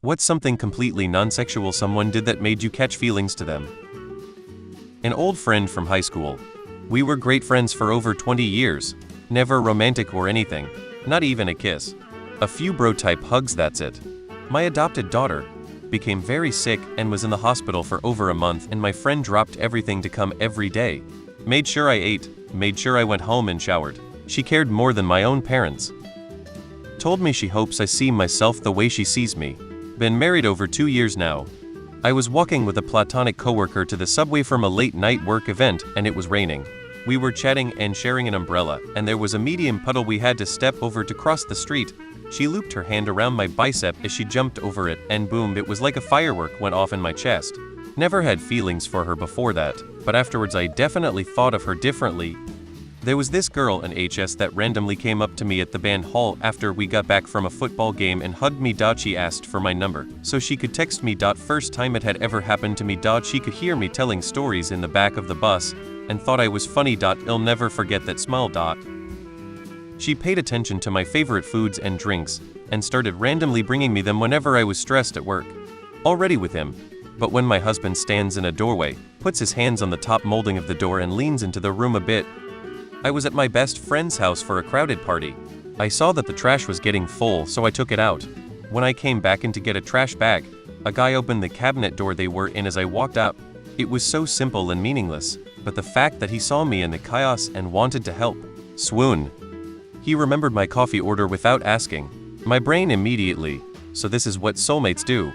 What's something completely non-sexual someone did that made you catch feelings to them? An old friend from high school. We were great friends for over 20 years. Never romantic or anything. Not even a kiss. A few bro-type hugs, that's it. My adopted daughter became very sick and was in the hospital for over a month, and my friend dropped everything to come every day. Made sure I ate, made sure I went home and showered. She cared more than my own parents. Told me she hopes I see myself the way she sees me. Been married over 2 years now. I was walking with a platonic coworker to the subway from a late-night work event, and it was raining. We were chatting and sharing an umbrella, and there was a medium puddle we had to step over to cross the street. She looped her hand around my bicep as she jumped over it, and boom, it was like a firework went off in my chest. Never had feelings for her before that, but afterwards I definitely thought of her differently. There was this girl in HS that randomly came up to me at the band hall after we got back from a football game and hugged me. She asked for my number so she could text me. First time it had ever happened to me. She could hear me telling stories in the back of the bus and thought I was funny. I'll never forget that smile. She paid attention to my favorite foods and drinks and started randomly bringing me them whenever I was stressed at work. Already with him. But when my husband stands in a doorway, puts his hands on the top molding of the door and leans into the room a bit. I was at my best friend's house for a crowded party. I saw that the trash was getting full, so I took it out. When I came back in to get a trash bag, a guy opened the cabinet door they were in as I walked up. It was so simple and meaningless, but the fact that he saw me in the chaos and wanted to help. Swoon. He remembered my coffee order without asking. My brain immediately. So this is what soulmates do.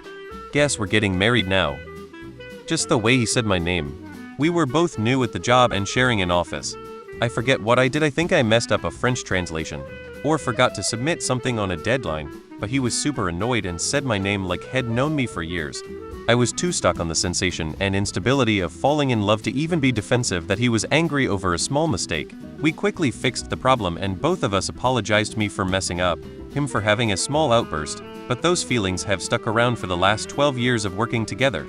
Guess we're getting married now. Just the way he said my name. We were both new at the job and sharing an office. I forget what I did. I think I messed up a French translation, or forgot to submit something on a deadline, but he was super annoyed and said my name like he'd known me for years. I was too stuck on the sensation and instability of falling in love to even be defensive that he was angry over a small mistake. We quickly fixed the problem and both of us apologized, me for messing up, him for having a small outburst, but those feelings have stuck around for the last 12 years of working together.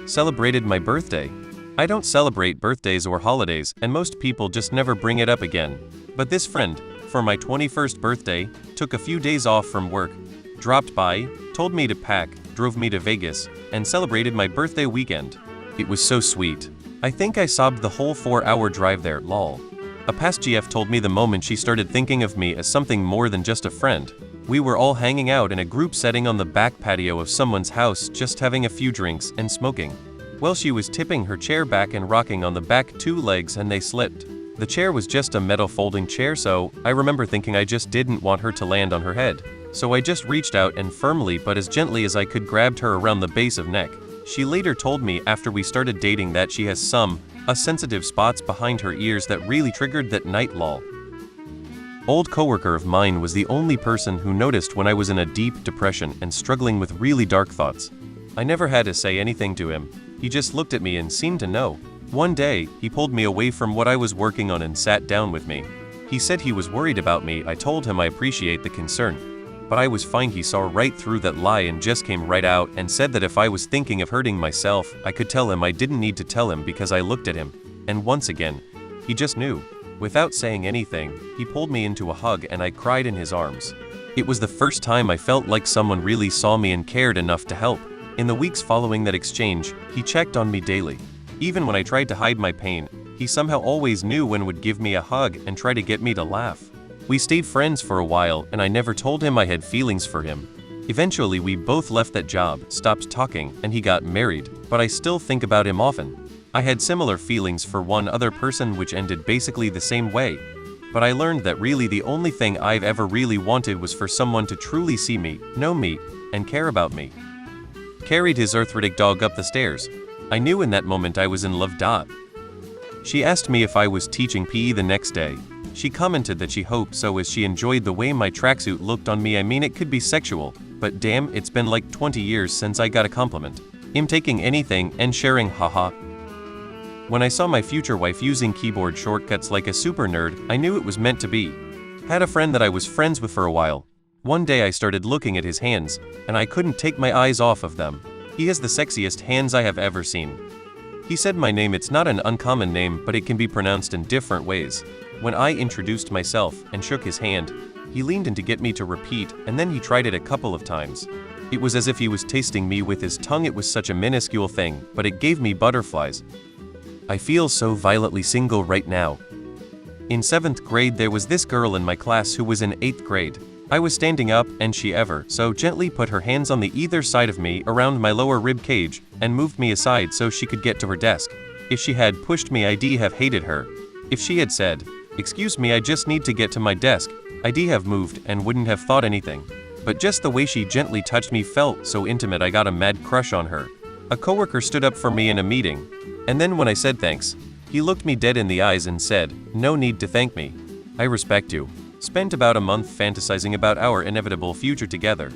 Celebrated my birthday. I don't celebrate birthdays or holidays, and most people just never bring it up again. But this friend, for my 21st birthday, took a few days off from work, dropped by, told me to pack, drove me to Vegas, and celebrated my birthday weekend. It was so sweet. I think I sobbed the whole 4-hour drive there, lol. A past GF told me the moment she started thinking of me as something more than just a friend. We were all hanging out in a group setting on the back patio of someone's house, just having a few drinks and smoking. Well, she was tipping her chair back and rocking on the back 2 legs and they slipped. The chair was just a metal folding chair, so I remember thinking I just didn't want her to land on her head. So I just reached out and firmly but as gently as I could grabbed her around the base of neck. She later told me after we started dating that she has sensitive spots behind her ears that really triggered that night, lol. Old coworker of mine was the only person who noticed when I was in a deep depression and struggling with really dark thoughts. I never had to say anything to him. He just looked at me and seemed to know. One day, he pulled me away from what I was working on and sat down with me. He said he was worried about me. I told him I appreciate the concern, but I was fine. He saw right through that lie and just came right out and said that if I was thinking of hurting myself, I could tell him. I didn't need to tell him because I looked at him. And once again, he just knew. Without saying anything, he pulled me into a hug and I cried in his arms. It was the first time I felt like someone really saw me and cared enough to help. In the weeks following that exchange, he checked on me daily. Even when I tried to hide my pain, he somehow always knew when would give me a hug and try to get me to laugh. We stayed friends for a while and I never told him I had feelings for him. Eventually we both left that job, stopped talking, and he got married, but I still think about him often. I had similar feelings for one other person which ended basically the same way. But I learned that really the only thing I've ever really wanted was for someone to truly see me, know me, and care about me. Carried his arthritic dog up the stairs. I knew in that moment I was in love. She asked me if I was teaching PE the next day. She commented that she hoped so as she enjoyed the way my tracksuit looked on me. I mean, it could be sexual, but damn, it's been like 20 years since I got a compliment. Him taking anything and sharing, haha. When I saw my future wife using keyboard shortcuts like a super nerd, I knew it was meant to be. Had a friend that I was friends with for a while. One day I started looking at his hands, and I couldn't take my eyes off of them. He has the sexiest hands I have ever seen. He said my name. It's not an uncommon name, but it can be pronounced in different ways. When I introduced myself and shook his hand, he leaned in to get me to repeat, and then he tried it a couple of times. It was as if he was tasting me with his tongue. It was such a minuscule thing, but it gave me butterflies. I feel so violently single right now. In 7th grade there was this girl in my class who was in 8th grade. I was standing up and she ever so gently put her hands on the either side of me around my lower rib cage and moved me aside so she could get to her desk. If she had pushed me I'd have hated her. If she had said, "Excuse me, I just need to get to my desk," I'd have moved and wouldn't have thought anything. But just the way she gently touched me felt so intimate I got a mad crush on her. A coworker stood up for me in a meeting, and then when I said thanks, he looked me dead in the eyes and said, "No need to thank me. I respect you." Spent about a month fantasizing about our inevitable future together.